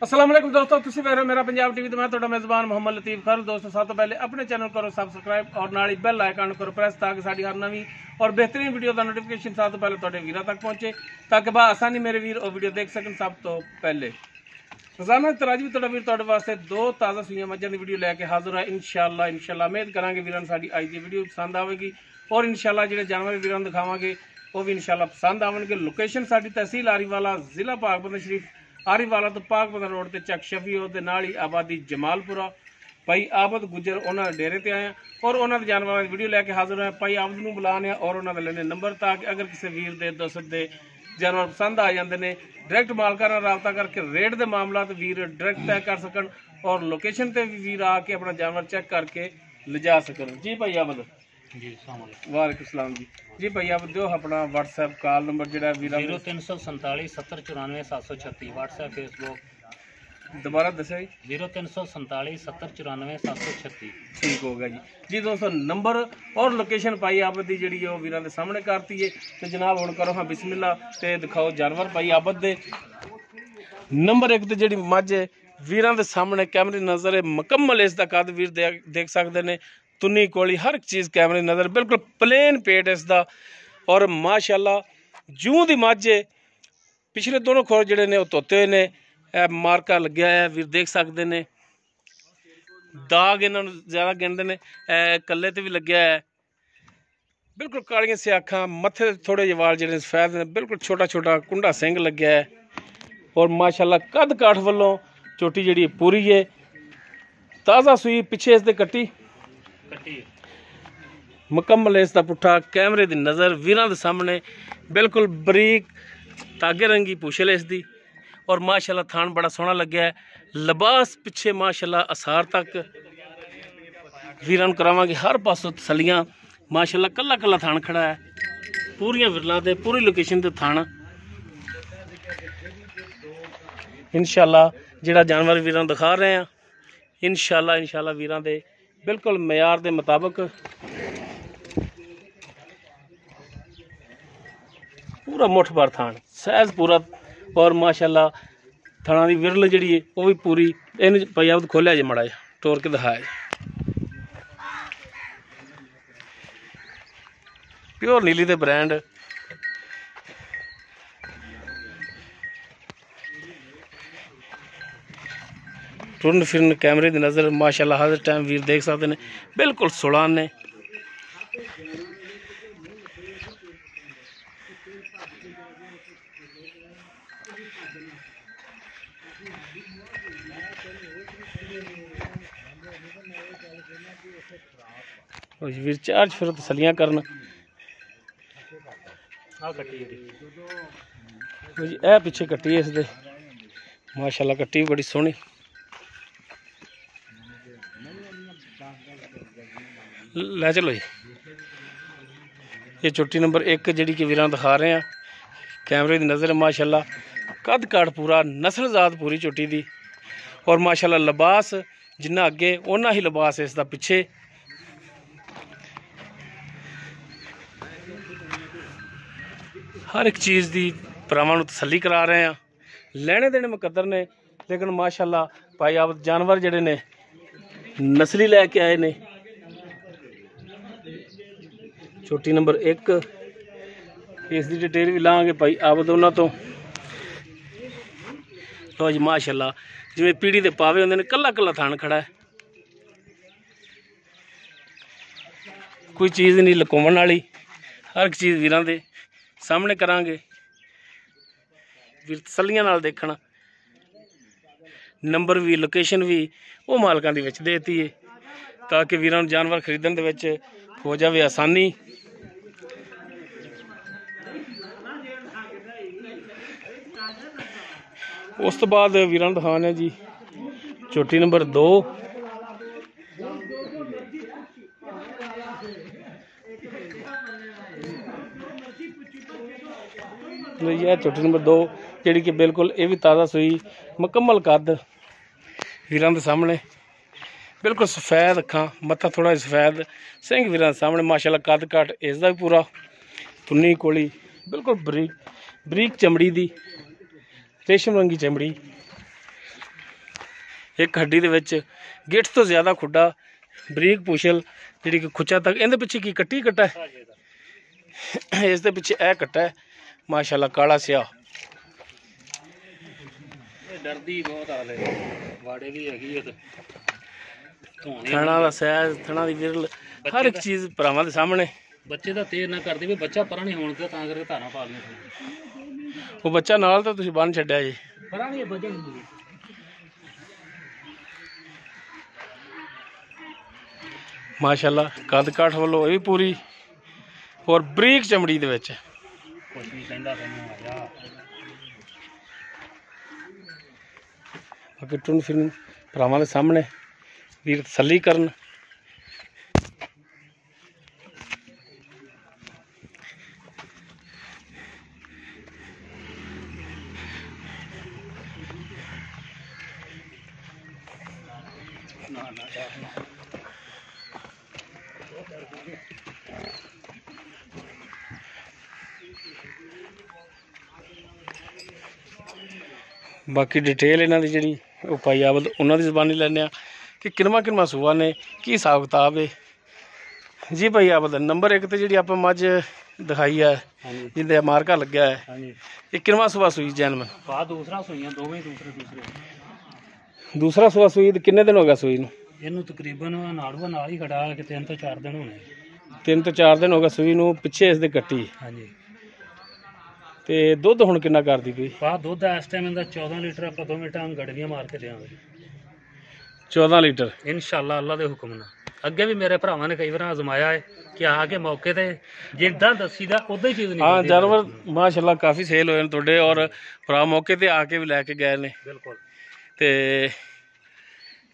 अस्सलाम वालेकुम दोस्तों, तुसी वेख रहे हो मेरा पंजाब टीवी। तो मैं ਤੁਹਾਡਾ मेज़बान मोहम्मद लतीफ़ खर। दोस्तों सब तो पहले अपने चैनल करो सबसक्राइब और नाल ही बैल आइकन करो प्रेस ताकि साडी हर नवी और बेहतरीन वीडियो का नोटिफिकेशन सब तो पहले ਤੁਹਾਡੇ ਵੀਰਾਂ तक पहुंचे ताकि बा आसानी मेरे वीर और वीडियो देख सकन। सब तो पहले रोजाना तराजी ਤੁਹਾਡਾ ਵੀਰ ਤੁਹਾਡੇ ਵਾਸਤੇ दो ताज़ा सूइयां मज्झां ਦੀ वीडियो लैके हाजिर है। इंशाअल्लाह उम्मीद करांगे वीरां ਨੂੰ ਸਾਡੀ ਅੱਜ ਦੀ ਵੀਡੀਓ पसंद आएगी और इंशाअल्लाह ਜਿਹੜੇ जानवर ਵੀਰਾਂ ਨੂੰ ਦਿਖਾਵਾਂਗੇ वो भी इंशाअल्लाह पसंद आवेंगे। लोकेशन साडी तहसील आरीवाला, जिला पाकपतन शरीफ। आरीवाला तो पाकपतन रोड ते चक शफी दे नाल ही आबादी जमालपुरा। भाई आबद गुजर उन्होंने डेरे ते आए और उन्होंने जानवरों की वीडियो लैके हाजिर होए। भाई आबद नूं बुलाने और उन्होंने लेने नंबर ताकि अगर किसी वीर दे दोस्त दे जानवर पसंद आ जाते हैं डायरैक्ट मालकां नाल राबता करके रेट के मामला वीर डायरैक्ट तय कर सकन और लोकेशन ते भी वीर आके अपना जानवर चेक करके ले जा सकन। जी भाई आबद जी वालेकुम सलाम जी भाई आप दो अपना व्हाट्सएप कॉल नंबर जो वीर 0347 70 94 736 व्हाट्सएप फेसबुक दोबारा दसो जी 0347 70 94 736 ठीक हो गया जी दोस्तों नंबर और लोकेशन पाई आबद की जी वीर के सामने करती है। तो जनाब हुण करो हाँ बिस्मिल्ला ते दिखाओ जानवर पाई आबद दे। नंबर एक तो जी मझ वीर के सामने कैमरे नज़र है मुकम्मल इसका कद वीर देख सकते हैं। तुन्नी कोली हर एक चीज़ कैमरे नज़र बिल्कुल प्लेन पेट इसका और माशाल्लाह जूं दी मझ पिछले दोनों खोर जोड़े ने धोते हुए ने मार्का लग्या है वीर देख सकते हैं। दाग इन्हों ज़्यादा गिनते हैं कल्ले ते भी लग्या है बिल्कुल कालियां से अखां मत्थे थोड़े जे वाल जिहड़े सफेद ने बिल्कुल छोटा छोटा कुंडा सिंह लग्या है और माशाल्लाह कद काठ वालों चोटी जिहड़ी पूरी है ताज़ा सूई पिछे इसदे कट्टी मुकम्मल इसका पुट्ठा कैमरे की नज़र वीरां दे सामने बिल्कुल बरीक धागे रंगी पूछल इसकी और माशाल्लाह थान बड़ा सोहना लग्या है। लिबास पिछे माशाल्लाह असार तक वीरां नूं करावांगे हर पासों तसलियां। माशाल्लाह कल्ला कल्ला थान खड़ा है पूरियां विरलां ते पूरी लोकेशन ते थान इंशाल्लाह जिहड़ा जानवर वीरां नूं दिखा रहे हैं इंशाल्लाह वीरां दे बिल्कुल मयार के मुताबिक पूरा मुठ भर थान सहज पूरा और माशाल्लाह थाना की विरल जी है वह भी पूरी इन भाई आप खोलिया जी माड़ा टोर के दिखाया प्योर नीली दे ब्रांड टुरन फिरन कैमरे की नज़र माशाल्लाह हर टाइम वीर देख सकते हैं बिल्कुल सुलान ने। वीर चार्ज फिर तसलियां करन ए पिछे कट्टी है इसदे माशाल्लाह कट्टी भी बड़ी सोहनी। लै चलो जी ये चोटी नंबर एक जी कि वीरां दिखा रहे हैं कैमरे की नज़र माशाल्लाह कद काठ पूरा नस्लजात पूरी चोटी दी और माशाल्लाह लिबास जिन्ना अगे उन्ना ही लिबास इसका पिछे। हर एक चीज़ की भरावां नूं तसल्ली करा रहे हैं लेने देने मुकद्दर ने लेकिन माशाल्लाह भाई आप जानवर जिहड़े ने नस्ली लैके आए ने। छोटी नंबर एक इसकी डिटेल भी लाँगे भाई आबद उन्होंने तो लो जी माशाल्लाह जिवें पीढ़ी के पावे होंदे ने कल्ला कल्ला थान खड़ा है कोई चीज़ नहीं लुकाउण वाली हर एक चीज़ वीरां दे सामने करांगे वीर तसल्लियां नाल देखना। नंबर भी लोकेशन भी वो मालकां दी विच देती है ताकि वीरां नूं जानवर खरीदण दे विच हो जाए आसानी। उस तो बाद वीरां नूं दिखाने जी चोटी नंबर दो यह चोटी नंबर दो जी कि बिल्कुल ये भी ताज़ा सूई मुकम्मल कद वीरां दे सामने बिल्कुल सफेद अखां मत्था थोड़ा सफेद सिंह वीरां दे सामने माशाल्लाह कद काट इसका भी पूरा तुन्नी कोली बिल्कुल बरीक बरीक चमड़ी दी रेशम रंगी चमड़ी ਇੱਕ ਹੱਡੀ ਦੇ ਵਿੱਚ ਗਿੱਠ ਤੋਂ ਜ਼ਿਆਦਾ ਖੁੱਡਾ, ਬਰੀਕ ਪੁਛਲ ਜਿਹੜੀ ਕਿ ਖੁੱਚਾ ਤੱਕ। ਇਹਦੇ ਪਿੱਛੇ ਕੀ ਕੱਟੀ ਕੱਟਾ ਹੈ? ਇਸ ਦੇ ਪਿੱਛੇ ਇਹ ਕੱਟਾ ਹੈ ਮਾਸ਼ਾਅੱਲਾ, ਕਾਲਾ ਸਿਆ। ਇਹ ਡਰਦੀ ਬਹੁਤ ਹਾਲੇ, ਵਾੜੇ ਵੀ ਹੈਗੀ ਤੇ ਥਣਾ ਦਾ ਸੈਜ਼, ਥਣਾ ਦੀ ਵਿਰਲ, ਹਰ ਇੱਕ ਚੀਜ਼ ਭਰਾਵਾਂ ਦੇ ਸਾਹਮਣੇ। ਬੱਚੇ ਦਾ ਤੇਜ਼ ਨਾ ਕਰਦੀ ਵੀ ਬੱਚਾ ਪਰਾਂ ਨਹੀਂ ਹੋਣ ਤੇ ਤਾਂ ਕਰਕੇ ਧਾਰਾਂ ਪਾ ਲਈਆਂ। ਉਹ ਬੱਚਾ ਨਾਲ ਤਾਂ ਤੁਸੀਂ ਬੰਨ ਛੱਡਿਆ ਜੀ। ਪਰਾਂ ਨਹੀਂ ਬੱਚੇ ਨਹੀਂ ਮਾਸ਼ਾਅੱਲਾ, ਕੱਦ ਕਾਠ ਵੱਲੋਂ ਇਹ ਵੀ ਪੂਰੀ ਔਰ ਬਰੀਕ ਚਮੜੀ ਦੇ ਵਿੱਚ। ਕੁਛ ਨਹੀਂ ਕਹਿੰਦਾ ਤੈਨੂੰ ਆ ਜਾ। ਬਾਕੀ ਟੁੰਨ ਫਿਰਨ ਭਰਾਵਾਂ ਦੇ ਸਾਹਮਣੇ ਵੀਰ ਤਸੱਲੀ ਕਰਨ। ਬਾਕੀ ਡਿਟੇਲ ਇਹਨਾਂ ਦੀ ਜਿਹੜੀ ਉਹ ਭਾਈ ਆਬਦ ਉਹਨਾਂ ਦੀ ਜ਼ਬਾਨੀ ਲੈਂਦੇ ਆ ਕਿ ਕਿਨਵਾ ਸੂਆ ਨੇ, ਕੀ ਹਿਸਾਬ ਕਿਤਾਬ ਹੈ ਜੀ। ਭਾਈ ਆਬਦ ਨੰਬਰ 1 ਤੇ ਜਿਹੜੀ ਆਪਾਂ ਮੱਝ ਦਿਖਾਈ ਹੈ ਜਿਹਦੇ ਮਾਰਕਾ ਲੱਗਿਆ ਹੈ, ਇਹ ਕਿਨਵਾ ਸੂਆ ਸੂਈ ਜੈਨਮਨ? ਦੂਸਰਾ ਸੂਈਆਂ ਦੋਵੇਂ ਦੂਸਰੇ ਦੂਸਰਾ ਸੂਆ ਸੂਈ ਤੇ ਕਿੰਨੇ ਦਿਨ ਹੋ ਗਿਆ ਸੂਈ ਨੂੰ? ਇਹਨੂੰ ਤਕਰੀਬਨ ਨਾੜੂਆ ਨਾਲ ਹੀ ਖੜਾ ਕੇ 3 ਤੋਂ 4 ਦਿਨ ਹੋਣੇ। 3 ਤੋਂ 4 ਦਿਨ ਹੋ ਗਏ ਸੂਈ ਨੂੰ, ਪਿੱਛੇ ਇਸ ਦੇ ਕੱਟੀ। ਹਾਂਜੀ। ਤੇ ਦੁੱਧ ਹੁਣ ਕਿੰਨਾ ਕਰਦੀ ਪਈ? ਦੁੱਧ ਇਸ ਟਾਈਮ ਇਹਦਾ 14 ਲੀਟਰ। ਆਪਾਂ 2 ਮਿੰਟਾਂ ਗੜਵੀਆਂ ਮਾਰ ਕੇ ਦੇਵਾਂਗੇ। 14 ਲੀਟਰ ਇਨਸ਼ਾਅੱਲਾ, ਅੱਲਾ ਦੇ ਹੁਕਮ ਨਾਲ। ਅੱਗੇ ਵੀ ਮੇਰੇ ਭਰਾਵਾਂ ਨੇ ਕਈ ਵਾਰ ਆਜ਼ਮਾਇਆ ਹੈ ਕਿ ਆ ਕੇ ਮੌਕੇ ਤੇ ਜਿੱਦਾਂ ਦੱਸੀਦਾ ਉਦਾਂ ਹੀ ਚੀਜ਼ ਨਹੀਂ। ਹਾਂ, ਜਾਨਵਰ ਮਾਸ਼ਾਅੱਲਾ ਕਾਫੀ ਸੇਲ ਹੋਏ ਨੇ ਤੁਹਾਡੇ, ਔਰ ਭਰਾ ਮੌਕੇ ਤੇ ਆ ਕੇ ਵੀ ਲੈ ਕੇ ਗਏ ਨੇ। ਬਿਲਕੁਲ। ਤੇ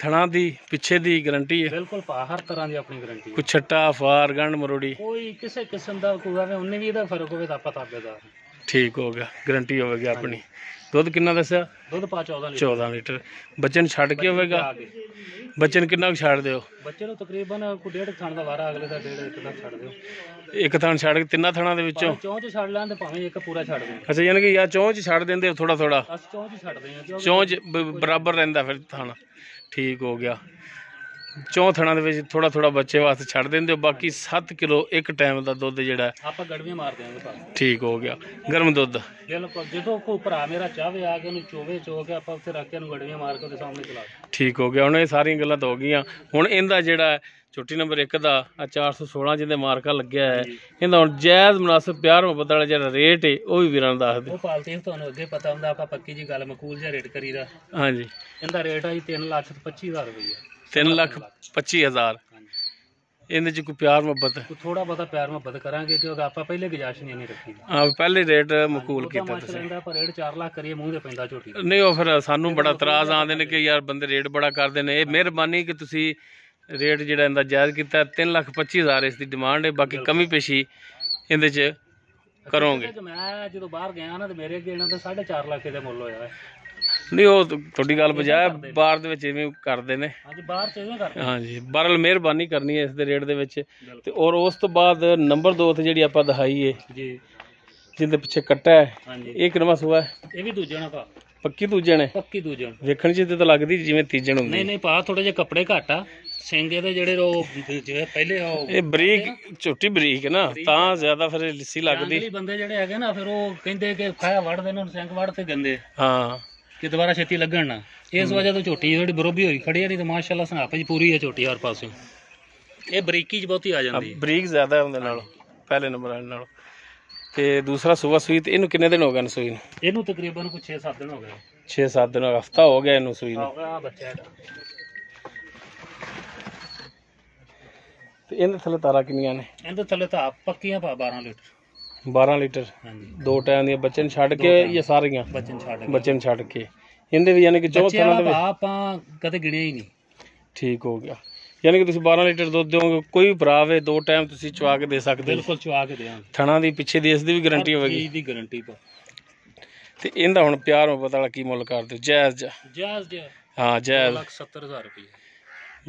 ਥਣਾ ਦੀ ਪਿੱਛੇ ਦੀ ਗਰੰਟੀ ਹੈ? ਬਿਲਕੁਲ ਭਾ, ਹਰ ਤਰ੍ਹਾਂ ਦੀ ਆਪਣੀ ਗਰੰਟੀ ਹੈ। ਕੋਈ ਛੱਟਾ ਫਾਰ ਗੰਢ ਮਰੋੜੀ ਕੋਈ ਕਿਸੇ ਕਿਸਮ ਦਾ ਕੋਈ ਆਵੇ, ਉਹਨੇ ਵੀ ਇਹਦਾ ਫਰਕ ਹੋਵੇ ਤਾਂ ਆਪਾਂ ਤਾਬੇਦਾਰ। ਠੀਕ ਹੋ ਗਿਆ, ਗਰੰਟੀ ਹੋਵੇਗੀ ਆਪਣੀ। ਦੁੱਧ ਕਿੰਨਾ ਦੱਸਿਆ? ਦੁੱਧ ਪਾ 14 ਲੀਟਰ। 14 ਲੀਟਰ। ਬੱਚੇ ਨੂੰ ਛੱਡ ਕੇ ਹੋਵੇਗਾ? ਬੱਚੇ ਨੂੰ ਕਿੰਨਾ ਕੁ ਛੱਡ ਦਿਓ? ਬੱਚੇ ਨੂੰ ਤਕਰੀਬਨ ਕੋਈ 1.5 ਥਣ ਦਾ ਵਾਰਾ, ਅਗਲੇ ਦਾ 1.5 ਦਾ ਛੱਡ ਦਿਓ। ਇੱਕ ਥਣ ਛੱਡ ਕੇ ਤਿੰਨਾਂ ਥਣਾਂ ਦੇ ਵਿੱਚੋਂ? ਚੌਂ ਚ ਛੱਡ ਲੈਣ ਤੇ ਭਾਵੇਂ ਇੱਕ ਪੂਰਾ ਛੱਡ ਦਿਓ। ਅੱਛਾ, ਯਾਨੀ ਕਿ ਯਾ ਚੌਂ ਚ ਛੱਡ ਦਿੰਦੇ ਹੋ ਥੋੜਾ ਥੋੜਾ? ਅਸੀਂ ਚੌਂ ਚ ਛੱਡਦੇ ਹਾਂ। ਚੌਂ ਚ ਬਰਾਬਰ ਰਹਿੰਦਾ ਫਿਰ ਥਣ। ਠੀਕ ਹੋ ਗਿਆ। ਚੌਂ ਥਣਾਂ ਦੇ ਵਿੱਚ ਥੋੜਾ ਥੋੜਾ ਬੱਚੇ ਵਾਸਤੇ ਛੱਡ ਦਿੰਦੇ ਹੋ, ਬਾਕੀ 7 ਕਿਲੋ ਇੱਕ ਟਾਈਮ ਦਾ ਦੁੱਧ ਜਿਹੜਾ ਆਪਾਂ ਗੜਵੀਆਂ ਮਾਰ ਦਿਆਂਗੇ। ਠੀਕ ਹੋ ਗਿਆ। ਗਰਮ ਦੁੱਧ? ਬਿਲਕੁਲ। ਜਦੋਂ ਕੋਈ ਭਰਾ ਮੇਰਾ ਚਾਹਵੇ ਆ ਕੇ ਉਹਨੂੰ ਚੋ ਕੇ ਆਪਾਂ ਉੱਥੇ ਰੱਖ ਕੇ ਉਹਨੂੰ ਗੜਵੀਆਂ ਮਾਰ ਕੇ ਉਹਦੇ ਸਾਹਮਣੇ ਚਲਾ। ਠੀਕ ਹੋ ਗਿਆ। ਹੁਣ ਇਹ ਸਾਰੀਆਂ ਗੱਲਾਂ ਤਾਂ ਹੋ ਗਈਆਂ। ਹੁਣ ਇਹਦਾ ਜਿਹੜਾ ਛੋਟੀ ਨੰਬਰ 1 ਦਾ 416 ਜਿਹਦੇ ਮਾਰਕਾ ਲੱਗਿਆ ਹੈ, ਇਹਦਾ ਹੁਣ ਜਾਇਜ਼ ਮੁਨਾਸਿਬ ਪਿਆਰ ਮੁਹੱਬਤ ਵਾਲਾ ਜਿਹੜਾ ਰੇਟ ਹੈ ਉਹ ਵੀ ਵੀਰਾਂ ਨੂੰ ਦੱਸ ਦਿਓ। ਉਹ ਪਾਲਤੀ ਤੁਹਾਨੂੰ ਅੱਗੇ ਪਤਾ ਹੁੰਦਾ, ਆਪਾਂ ਪੱਕੀ ਜੀ ਗੱਲ ਮਕੂਲ ਜਿਹਾ ਰੇਟ ਕਰੀਦਾ। ਹਾਂਜੀ। ਇਹਦਾ ਰੇਟ ਆ ਜੀ 3,25,000 ਰੁਪਈਆ। 3,25,000। ਇਹਦੇ ਚ ਕੋਈ ਪਿਆਰ ਮੁਹੱਬਤ? ਥੋੜਾ ਬਹੁਤਾ ਪਿਆਰ ਮੁਹੱਬਤ ਕਰਾਂਗੇ ਕਿਉਂਕਿ ਆਪਾਂ ਪਹਿਲੇ ਗੁਜਾਇਸ਼ ਨਹੀਂ ਰੱਖੀ। ਹਾਂ, ਪਹਿਲੇ ਰੇਟ ਮਕੂਲ ਕੀਤਾ ਤੁਸੀਂ। ਪਰ ਰੇਟ 4 ਲੱਖ ਕਰੀਏ ਮੂੰਹ ਤੇ ਪੈਂਦਾ ਝੋਟੀ ਨਹੀਂ। ਉਹ ਫਿਰ ਸਾਨੂੰ ਬੜਾ ਇਤਰਾਜ਼ ਆਉਂਦੇ ਨੇ ਕਿ ਯਾਰ ਬੰਦੇ ਰੇਟ ਬੜਾ ਕਰਦੇ ਨੇ। ਇਹ ਮਿਹਰਬਾਨੀ ਕਿ ਤੁਸੀਂ ਰੇਟ ਜਿਹੜਾ ਇਹਦਾ ਜਾਇਜ਼ ਕੀਤਾ। 3,25,000 ਇਸ ਦੀ ਡਿਮਾਂਡ ਹੈ। ਬਾਕੀ ਕਮੀ ਪੇਸ਼ੀ ਇਹਦੇ ਚ ਕਰੋਗੇ? ਮੈਂ ਜਦੋਂ ਬਾਹਰ ਗਿਆ ਨਾ ਤੇ ਮੇਰੇ ਅੱਗੇ ਇਹਨਾਂ ਦਾ 4.5 ਲੱਖ ਦਾ ਮੁੱਲ ਹੋਇਆ ਹੈ। ਨਹੀਂ, ਉਹ ਤੁਹਾਡੀ ਗੱਲ ਬਜਾਏ ਬਾਹਰ ਦੇ ਵਿੱਚ ਇਵੇਂ ਕਰਦੇ ਨੇ। ਹਾਂਜੀ, ਬਾਹਰ ਚ ਇਵੇਂ ਕਰਦੇ। ਹਾਂਜੀ, ਬਹਰਲ ਮਿਹਰਬਾਨੀ ਕਰਨੀ ਹੈ ਇਸ ਦੇ ਰੇਟ ਦੇ ਵਿੱਚ। ਤੇ ਔਰ ਉਸ ਤੋਂ ਬਾਅਦ ਨੰਬਰ 2 ਤੇ ਜਿਹੜੀ ਆਪਾਂ ਦਿਖਾਈ ਹੈ ਜੀ, ਜਿਹਦੇ ਪਿੱਛੇ ਕੱਟਾ ਹੈ, ਇਹ ਕਿੰਨਵਾਂ ਸੂਆ ਹੈ? ਇਹ ਵੀ ਦੂਜਣਾ ਭਾ। ਪੱਕੀ ਦੂਜਣ ਹੈ? ਪੱਕੀ ਦੂਜਣ। ਵੇਖਣ ਚ ਤਾਂ ਲੱਗਦੀ ਜਿਵੇਂ ਤੀਜਣ ਹੁੰਦੀ। ਨਹੀਂ ਭਾ, ਥੋੜੇ ਜਿਹੇ ਕੱਪੜੇ ਘੱਟ ਆ। ਸਿੰਗੇ ਦੇ ਜਿਹੜੇ ਉਹ ਜਿਵੇਂ ਪਹਿਲੇ ਉਹ ਇਹ ਬਰੀਕ ਝੋਟੀ ਬਰੀਕ ਹੈ ਨਾ, ਤਾਂ ਜ਼ਿਆਦਾ ਫਿਰ ਲਿੱਸੀ ਲੱਗਦੀ। ਬੰਦੇ ਜਿਹੜੇ ਹੈਗੇ ਨਾ ਫਿਰ ਉਹ ਕਹਿੰਦੇ ਕਿ ਖਾਇਆ ਵੜਦੇ ਨੇ, ਸਿੰਗ ਵੜ ਤੇ ਗੰਦੇ। ਹਾਂ, ਕਿ ਦੁਬਾਰਾ ਛੇਤੀ ਲੱਗਣ ਨਾ। ਇਸ ਵਜ੍ਹਾ ਤੋਂ ਝੋਟੀ ਥੋੜੀ ਬਰੋਬੀ ਹੋਈ ਖੜੀ ਆ। ਨਹੀਂ ਤਾਂ ਮਾਸ਼ਾਅੱਲਾ ਸਨਾਪ ਜੀ ਪੂਰੀ ਹੈ ਝੋਟੀ ਹਰ ਪਾਸੇ। ਇਹ ਬਰੀਕੀ ਚ ਬਹੁਤੀ ਆ ਜਾਂਦੀ ਹੈ। ਬਰੀਕ ਜ਼ਿਆਦਾ ਹੁੰਦੇ ਨਾਲ ਪਹਿਲੇ ਨੰਬਰ ਵਾਲੇ ਨਾਲ। ਤੇ ਦੂਸਰਾ ਸੂਆ ਸੂਈ ਤੇ ਇਹਨੂੰ ਕਿੰਨੇ ਦਿਨ ਹੋ ਗਏ ਨੇ ਸੂਈ ਨੂੰ? ਇਹਨੂੰ ਤਕਰੀਬਨ ਕੋਈ 6-7 ਦਿਨ ਹੋ ਗਏ। 6-7 ਦਿਨ, ਹਫਤਾ ਹੋ ਗਿਆ ਇਹਨੂੰ ਸੂਈ ਨੂੰ। ਆ ਬੱਚਾ ਇਹਦਾ। ਤੇ ਇਹਦੇ ਥੱਲੇ ਤਾਰਾਂ ਕਿੰਨੀਆਂ ਨੇ? ਇਹਦੇ ਥੱਲੇ ਤਾਂ ਪੱਕੀਆਂ ਪਾ 12 ਲੀਟਰ। 12 ਲੀਟਰ? ਹਾਂਜੀ। 2 ਟਾਈਮ ਦੀਆਂ ਬੱਚੇ ਨੂੰ ਛੱਡ ਕੇ ਜਾਂ ਸਾਰੀਆਂ? ਬੱਚੇ ਨੂੰ ਛੱਡ ਕੇ। ਬੱਚੇ ਨੂੰ ਛੱਡ ਕੇ। ਇਹਦੇ ਵੀ ਯਾਨੀ ਕਿ 4 ਥਣਾਂ ਦੇ ਵਿੱਚ ਆਪਾਂ ਕਦੇ ਗਿਣਿਆ ਹੀ ਨਹੀਂ। ਠੀਕ ਹੋ ਗਿਆ। ਯਾਨੀ ਕਿ ਤੁਸੀਂ 12 ਲੀਟਰ ਦੁੱਧ ਦਿਓਗੇ, ਕੋਈ ਵੀ ਭਰਾ ਵੇ 2 ਟਾਈਮ ਤੁਸੀਂ ਚਵਾ ਕੇ ਦੇ ਸਕਦੇ ਹੋ? ਬਿਲਕੁਲ ਚਵਾ ਕੇ ਦੇਵਾਂਗੇ। ਥਣਾ ਦੀ ਪਿੱਛੇ ਦੀ ਇਸ ਦੀ ਵੀ ਗਾਰੰਟੀ ਹੋਵੇਗੀ? ਚੀਜ਼ ਦੀ ਗਾਰੰਟੀ ਪਾ। ਤੇ ਇਹਦਾ ਹੁਣ ਪਿਆਰ ਮੁਹੱਬਤ ਵਾਲਾ ਕੀ ਮੁੱਲ ਕਰਦੇ ਹੋ? ਜਾਇਜ਼? ਜਾਇਜ਼। ਹਾਂ, ਜਾਇਜ਼। 2,70,000 ਰੁਪਏ।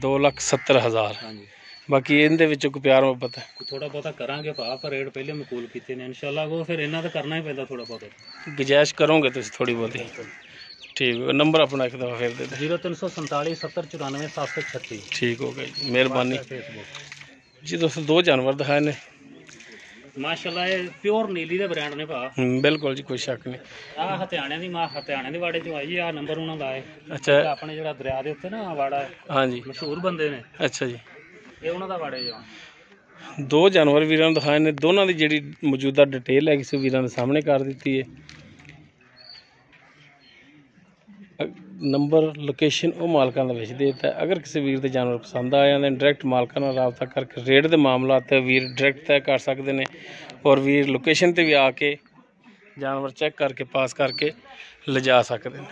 2,70,000। ਹਾਂਜੀ। ਬਾਕੀ ਇਹਦੇ ਵਿੱਚੋਂ ਕੋਈ ਪਿਆਰ ਮੁਹੱਬਤ ਹੈ? ਥੋੜਾ ਬਹੁਤਾ ਕਰਾਂਗੇ ਭਾ, ਪਰ ਰੇਟ ਪਹਿਲੇ ਮਕੂਲ ਕੀਤੇ ਨੇ ਇਨਸ਼ਾਅੱਲਾ। ਉਹ ਫਿਰ ਇਹਨਾਂ ਦਾ ਕਰਨਾ ਹੀ ਪੈਂਦਾ ਥੋੜਾ ਬਹੁਤਾ। ਗੁਜਾਇਸ਼ ਕਰੋਗੇ ਤੁਸੀਂ ਥੋੜੀ ਬਹੁਤੀ? ठीक है, नंबर अपना एक दफ़ा फिर दे दे। 0347 70 94 736। ठीक हो गया जी, मेहरबानी फेसबुक जी। दोस्तों 2 जानवर दिखाए ने माशाल्लाह, ये प्योर नीली ਦੇ ਬ੍ਰਾਂਡ ਨੇ ਭਾ। बिल्कुल जी, कोई शक नहीं। ਆ ਹਥਿਆਣਿਆਂ ਦੀ ਮਾਂ ਹਥਿਆਣਿਆਂ ਦੇ ਵਾੜੇ ਚੋਂ ਆਈ ਆ, ਨੰਬਰ ਉਹਨਾਂ ਦਾ ਹੈ। अच्छा ਆਪਣੇ ਜਿਹੜਾ ਦਰਿਆ ਦੇ ਉੱਤੇ ਨਾ ਵਾੜਾ ਹੈ, हाँ जी, ਮਸ਼ਹੂਰ ਬੰਦੇ ਨੇ, अच्छा जी। ਇਹ ਉਹਨਾਂ ਦਾ ਵਾੜੇ ਜੋ। 2 जानवर वीरां ਨੂੰ ਦਿਖਾਏ ਨੇ, ਦੋਨਾਂ ਦੀ ਜਿਹੜੀ ਮੌਜੂਦਾ ਡਿਟੇਲ ਹੈ ਕਿਸੇ ਵੀਰਾਂ ਦੇ ਸਾਹਮਣੇ ਕਰ ਦਿੱਤੀ ਹੈ। ਨੰਬਰ ਲੋਕੇਸ਼ਨ ਉਹ ਮਾਲਕਾਂ ਦਾ ਵਿੱਚ ਦੇ ਦਿੱਤਾ। ਅਗਰ ਕਿਸੇ ਵੀਰ ਦੇ ਜਾਨਵਰ ਪਸੰਦ ਆ ਜਾਂਦੇ ਡਾਇਰੈਕਟ ਮਾਲਕਾਂ ਨਾਲ ਰਾਬਤਾ ਕਰਕੇ ਰੇਟ ਦੇ ਮਾਮਲਾ ਤੇ ਵੀਰ ਡਾਇਰੈਕਟ ਤੈਅ ਕਰ ਸਕਦੇ ਨੇ, ਔਰ ਵੀਰ ਲੋਕੇਸ਼ਨ ਤੇ ਵੀ ਆ ਕੇ ਜਾਨਵਰ ਚੈੱਕ ਕਰਕੇ ਪਾਸ ਕਰਕੇ ਲਿਜਾ ਸਕਦੇ ਨੇ।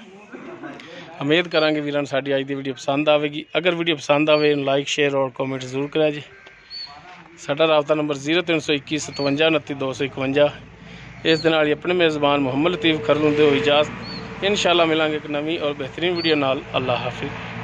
ਉਮੀਦ ਕਰਾਂਗੇ ਵੀਰਾਂ ਨੂੰ ਸਾਡੀ ਅੱਜ ਦੀ ਵੀਡੀਓ ਪਸੰਦ ਆਵੇਗੀ। ਅਗਰ ਵੀਡੀਓ ਪਸੰਦ ਆਵੇ ਲਾਈਕ ਸ਼ੇਅਰ ਔਰ ਕਮੈਂਟ ਜ਼ਰੂਰ ਕਰਿਆ ਜੀ। ਸਾਡਾ ਰਾਬਤਾ ਨੰਬਰ 0321 57 29 251। ਇਸ ਦੇ ਨਾਲ ਹੀ ਆਪਣੇ ਮੇਜ਼ਬਾਨ ਮੁਹੰਮਦ ਲਤੀਫ ਖਰਲ ਨੂੰ ਦਿਓ ਇਜਾਜ਼ਤ। इंशाल्लाह मिलांगे एक नवी और बेहतरीन वीडियो नाल। अल्लाह हाफिज़।